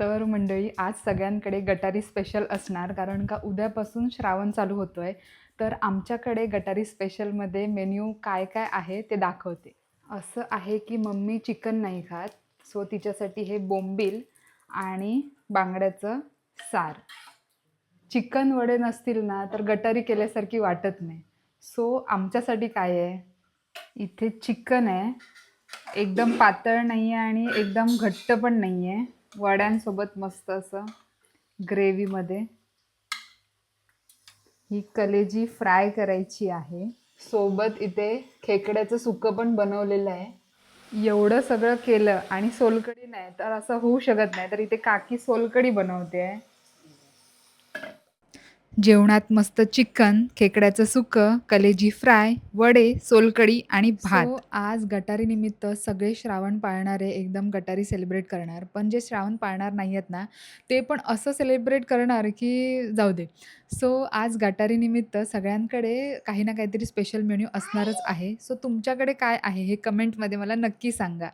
तर मंडळी आज सगळ्यांकडे गटारी स्पेशल असणार, कारण का उद्यापासून श्रावण चालू होतोय. तर आमच्याकडे गटारी स्पेशलमध्ये मेन्यू काय काय आहे ते दाखवते. असं आहे की मम्मी चिकन नाही खात, सो तिच्यासाठी हे बोंबील आणि बांगड्याचं सार. चिकन वडे नसतील ना तर गटारी केल्यासारखी वाटत नाही. सो आमच्यासाठी काय आहे, इथे चिकन आहे, एकदम पातळ नाही आहे आणि एकदम घट्ट पण नाही आहे. वड्यांसोबत मस्त असं ग्रेव्हीमध्ये ही कलेजी फ्राय करायची आहे. सोबत इथे खेकड्याचं सुकं पण बनवलेलं आहे. एवढं सगळं केलं आणि सोलकढी नाही तर असं होऊ शकत नाही, तर इथे काकी सोलकढी बनवते आहे. जेवणात मस्त चिकन, खेकड्याचं सुकं, कलेजी फ्राय, वडे, सोलकढी आणि भात. सो आज गटारी निमित्त सगळे श्रावण पाळणारे एकदम गटारी सेलिब्रेट करणार. पण जे श्रावण पाळणार नाही आहेत ना, ते पण असं सेलिब्रेट करणार की जाऊ दे. सो आज गटारी निमित्त सगळ्यांकडे काही ना काहीतरी स्पेशल मेन्यू असणारच आहे. सो तुमच्याकडे काय आहे हे कमेंटमध्ये मला नक्की सांगा.